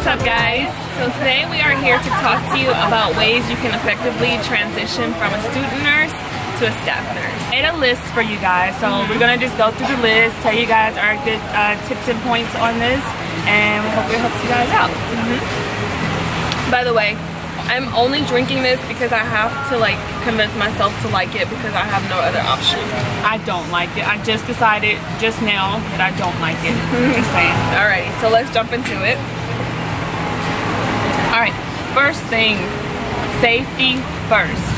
What's up, guys? So today we are here to talk to you about ways you can effectively transition from a student nurse to a staff nurse. I made a list for you guys, so we're gonna just go through the list, tell you guys our good tips and points on this, and we hope it helps you guys out. By the way, I'm only drinking this because I have to like convince myself to like it because I have no other option. I don't like it. I just decided just now that I don't like it. Just saying. Alrighty, so let's jump into it. Alright, first thing, safety first.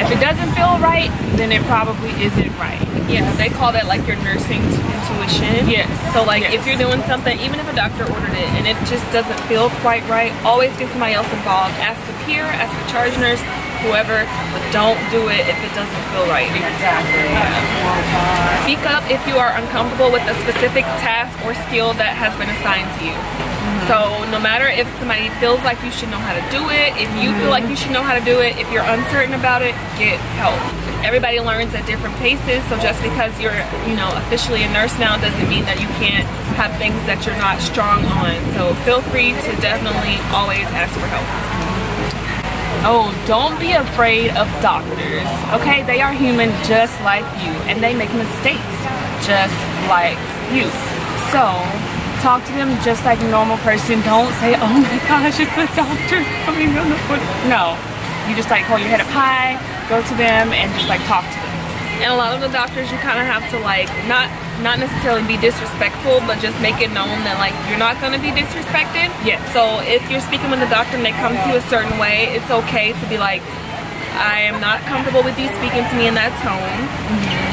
If it doesn't feel right, then it probably isn't right. Yeah, they call that like your nursing intuition. Yes. So like if you're doing something, even if a doctor ordered it and it just doesn't feel quite right, always get somebody else involved. Ask a peer, ask a charge nurse, whoever, but don't do it if it doesn't feel right. Exactly. Yeah. Speak up if you are uncomfortable with a specific task or skill that has been assigned to you. So no matter if somebody feels like you should know how to do it, if you feel like you should know how to do it, if you're uncertain about it, get help. Everybody learns at different paces, so just because you're, officially a nurse now doesn't mean that you can't have things that you're not strong on. So feel free to definitely always ask for help. Oh, don't be afraid of doctors, okay? They are human just like you, and they make mistakes just like you. So talk to them just like a normal person. Don't say, oh my gosh, it's a doctor coming on the foot. No, you just like hold your head up high, go to them and just like talk to them. And a lot of the doctors, you kind of have to like not necessarily be disrespectful, but just make it known that like you're not going to be disrespected. Yes. So if you're speaking with a doctor and they come to you a certain way, it's okay to be like, I am not comfortable with you speaking to me in that tone.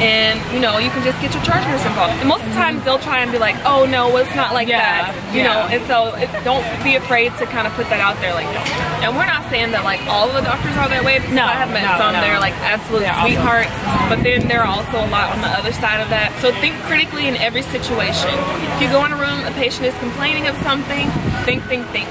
And you can just get your charge nurse involved. And most of the times they'll try and be like, oh no, well, it's not like that. You know, and so don't be afraid to kind of put that out there. Like, no. And we're not saying that like all of the doctors are that way, because I have met some that are like absolute sweethearts, but then there are also a lot on the other side of that. So think critically in every situation. If you go in a room, a patient is complaining of something, think.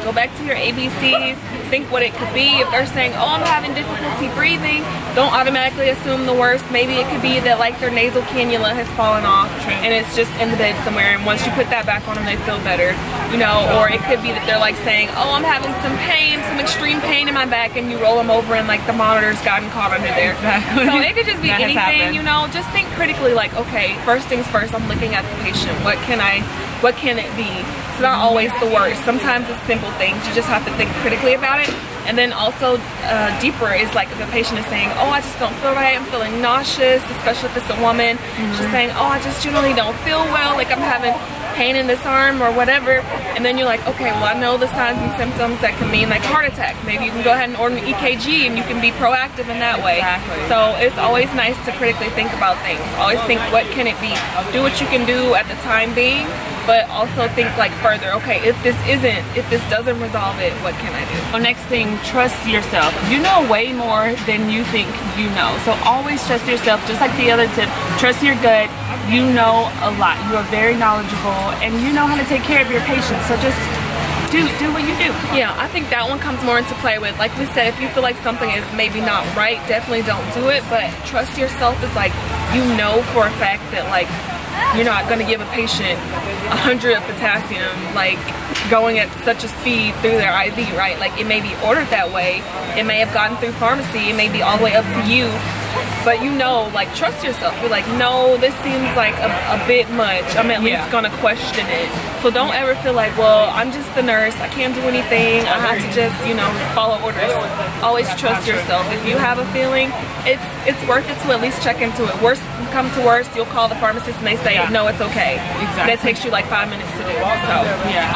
Go back to your ABCs, think what it could be. If they're saying, oh, I'm having difficulty breathing, don't automatically assume the worst. Maybe it could be that like their nasal cannula has fallen off and it's just in the bed somewhere, and once you put that back on them, they feel better. Or it could be that they're like saying, oh, I'm having some pain, some extreme pain in my back, and you roll them over and like the monitor's gotten caught under there. Exactly. So it could just be anything, just think critically, like, okay, first things first, I'm looking at the patient. What can it be? It's not always the worst. Sometimes it's simple things. You just have to think critically about it. And then also deeper is like if the patient is saying, oh, I just don't feel right, I'm feeling nauseous, especially if it's a woman. She's saying, oh, I just generally don't feel well, like I'm having pain in this arm or whatever. And then you're like, okay, well, I know the signs and symptoms that can mean like heart attack. Maybe you can go ahead and order an EKG and you can be proactive in that way. Exactly. So it's always nice to critically think about things. Always think, what can it be? Do what you can do at the time being, but also think like further, okay, if this doesn't resolve it, what can I do? So next thing, trust yourself. You know way more than you think you know. So always trust yourself, just like the other tip. Trust your gut. You know a lot. You are very knowledgeable and you know how to take care of your patients. So just do what you do. Yeah, I think that one comes more into play with, like we said, if you feel like something is maybe not right, definitely don't do it. But trust yourself is like, you know for a fact that like you're not going to give a patient 100 of potassium like going at such a speed through their IV, right? Like it may be ordered that way, it may have gotten through pharmacy, it may be all the way up to you, but like trust yourself. You're like, no, this seems like a bit much. I'm at least gonna question it. So don't ever feel like, well, I'm just the nurse, I can't do anything, I have to just follow orders. Always trust yourself. If you have a feeling, it's worth it to at least check into it. Worst come to worst, you'll call the pharmacist and they say no, it's okay. Exactly. That takes you like 5 minutes to do. So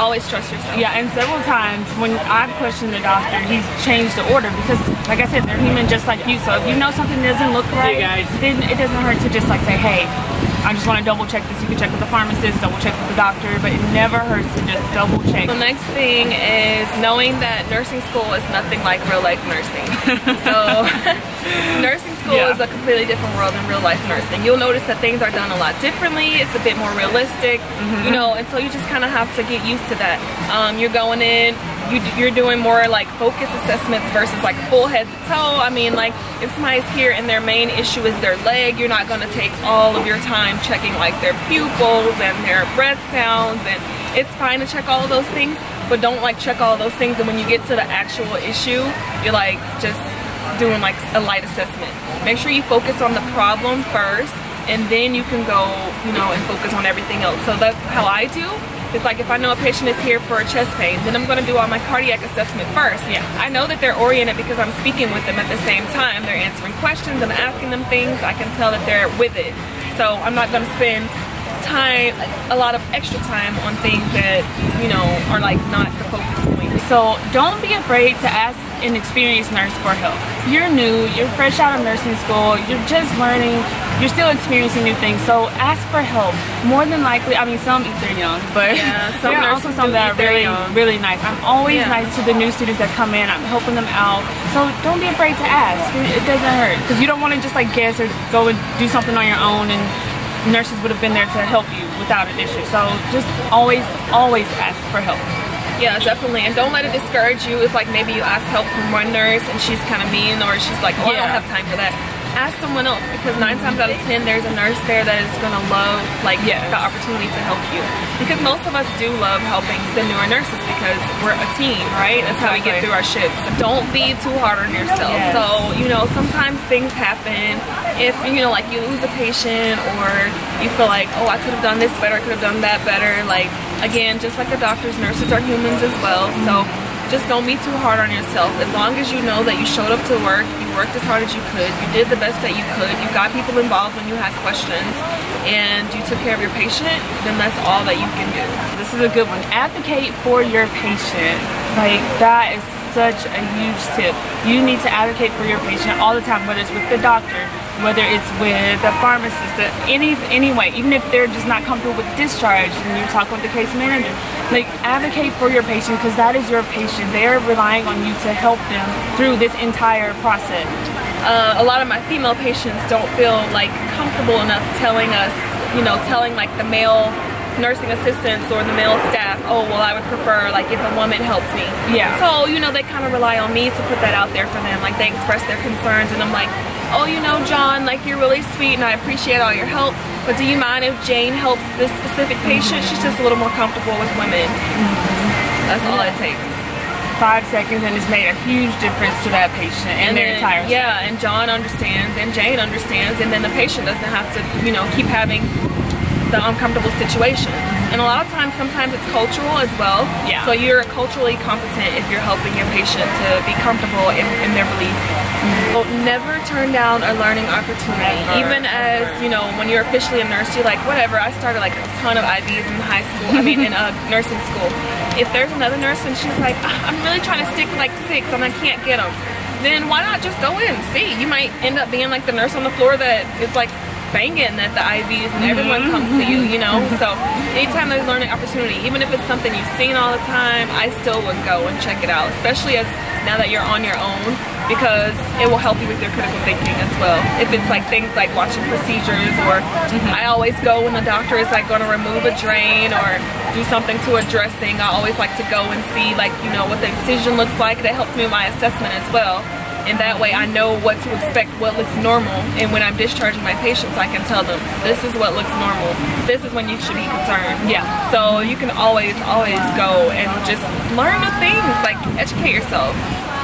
always trust yourself. Yeah, and several times when I've questioned the doctor, he's changed the order because, like I said, they're human just like you. So if you know something doesn't look right, then it doesn't hurt to just like say, hey, I just want to double check this. You can check with the pharmacist, double check with the doctor, but it never hurts to just double check. The next thing is knowing that nursing school is nothing like real life nursing. So nursing school is a completely different world than real life nursing. You'll notice that things are done a lot differently. It's a bit more realistic, and so you just kind of have to get used to that. You're going in, you're doing more like focus assessments versus like full head to toe. I mean, like if somebody's here and their main issue is their leg, you're not going to take all of your time checking like their pupils and their breath sounds and it's fine to check all of those things, but don't like check all of those things and when you get to the actual issue, you're like just doing like a light assessment. Make sure you focus on the problem first, and then you can go, you know, and focus on everything else. So that's how I do. It's like if I know a patient is here for a chest pain, then I'm going to do all my cardiac assessment first. Yeah. I know that they're oriented because I'm speaking with them at the same time. They're answering questions, I'm asking them things. I can tell that they're with it. So I'm not going to spend time, a lot of extra time on things that, you know, are like not the focus point. So don't be afraid to ask an experienced nurse for help. You're new, you're fresh out of nursing school, you're just learning, you're still experiencing new things, so ask for help. More than likely, I mean, some eat their young, but yeah, there are also some that are really nice. I'm always nice to the new students that come in. I'm helping them out, so don't be afraid to ask. It doesn't hurt, because you don't want to just like guess or go and do something on your own, and nurses would have been there to help you without an issue. So just always ask for help. Yeah, definitely. And don't let it discourage you if like maybe you ask help from one nurse and she's kind of mean, or she's like, oh, I don't have time for that. Ask someone else, because 9 times out of 10 there's a nurse there that is gonna love like the opportunity to help you. Because most of us do love helping the newer nurses because we're a team, right? That's how we get through our shifts. So don't be too hard on yourself. So, you know, sometimes things happen. If, you know, like you lose a patient, or you feel like, oh, I could have done this better, I could have done that better. Like, again, just like the doctors, nurses are humans as well. So just don't be too hard on yourself. As long as you know that you showed up to work, you worked as hard as you could, you did the best that you could, you got people involved when you had questions, and you took care of your patient, then that's all that you can do. This is a good one. Advocate for your patient. Like, that is such a huge tip. You need to advocate for your patient all the time, whether it's with the doctor, whether it's with the pharmacist, anyway, even if they're just not comfortable with discharge and you're talking with the case manager. Like, advocate for your patient, because that is your patient. They're relying on you to help them through this entire process. A lot of my female patients don't feel like comfortable enough telling us, you know, telling like the male nursing assistants or the male staff, oh, well, I would prefer like if a woman helps me. Yeah. So, you know, they kind of rely on me to put that out there for them. Like, they express their concerns, and I'm like, oh, you know, John, like, you're really sweet and I appreciate all your help, but do you mind if Jane helps this specific patient? She's just a little more comfortable with women. That's all it takes. 5 seconds, and it's made a huge difference to that patient and their entire life. Yeah, and John understands and Jane understands, and then the patient doesn't have to, you know, keep having the uncomfortable situations. And a lot of times, sometimes it's cultural as well. Yeah. So you're culturally competent if you're helping your patient to be comfortable in their beliefs. So never turn down a learning opportunity. Even as, you know, when you're officially a nurse, you're like, whatever, I started like a ton of IVs in high school, I mean in nursing school. If there's another nurse and she's like, I'm really trying to stick like 6 and I can't get them, then why not just go in and see? You might end up being like the nurse on the floor that is like banging at the IVs and everyone comes to you, you know? So anytime there's learning opportunity, even if it's something you've seen all the time, I still would go and check it out, especially as now that you're on your own, because it will help you with your critical thinking as well. If it's like things like watching procedures, or I always go when the doctor is like going to remove a drain or do something to a dressing, I always like to go and see, like, you know, what the incision looks like. That helps me with my assessment as well. And that way I know what to expect, what looks normal. And when I'm discharging my patients, I can tell them, this is what looks normal. This is when you should be concerned. Yeah. So you can always go and just learn new things, like educate yourself.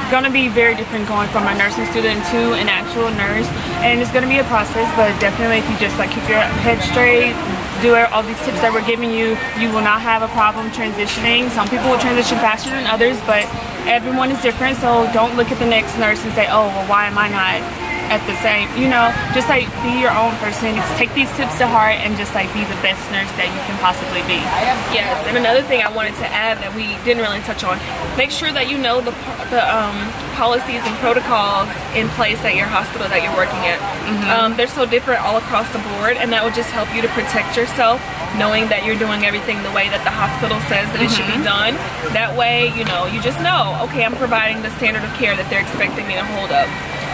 Going to be very different going from a nursing student to an actual nurse, and it's going to be a process, but definitely if you just like keep your head straight, do all these tips that we're giving you, you will not have a problem transitioning. Some people will transition faster than others, but everyone is different, so don't look at the next nurse and say, oh, well, why am I not at the same, you know, just like be your own person. Take these tips to heart and just like be the best nurse that you can possibly be. Yes, and another thing I wanted to add that we didn't really touch on, make sure that you know the policies and protocols in place at your hospital that you're working at. They're so different all across the board, and that will just help you to protect yourself, knowing that you're doing everything the way that the hospital says that it should be done. That way, you know, you just know, okay, I'm providing the standard of care that they're expecting me to hold up.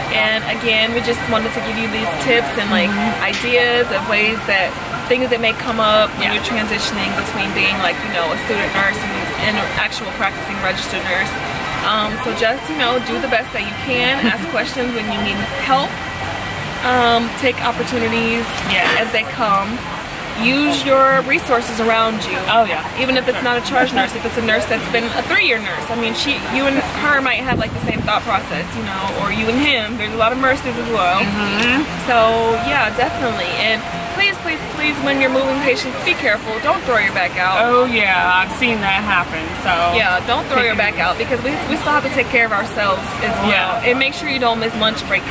And again, we just wanted to give you these tips and like ideas of ways that things that may come up when you're transitioning between being like, you know, a student nurse and an actual practicing registered nurse. So just, you know, do the best that you can, ask questions when you need help, take opportunities as they come, use your resources around you. Oh yeah. Even if it's not a charge nurse, if it's a nurse that's been a 3-year nurse. I mean, you and her might have like the same thought process, you know, or you and him. There's a lot of nurses as well. So yeah, definitely. And please, please, please, when you're moving patients, be careful. Don't throw your back out. Oh yeah, I've seen that happen. So yeah, don't throw your back out, because we still have to take care of ourselves as well. Yeah. And make sure you don't miss lunch breaks.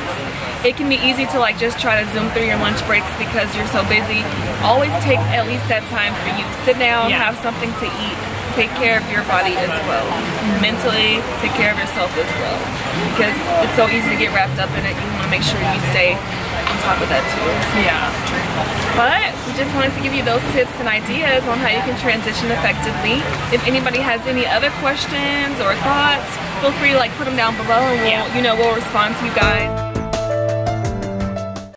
It can be easy to like just try to zoom through your lunch breaks because you're so busy. Always take at least that time for you. Sit down, have something to eat. Take care of your body as well. Mentally, take care of yourself as well. Because it's so easy to get wrapped up in it. You want to make sure you stay on top of that too. Yeah. But we just wanted to give you those tips and ideas on how you can transition effectively. If anybody has any other questions or thoughts, feel free to like put them down below, and we'll respond to you guys.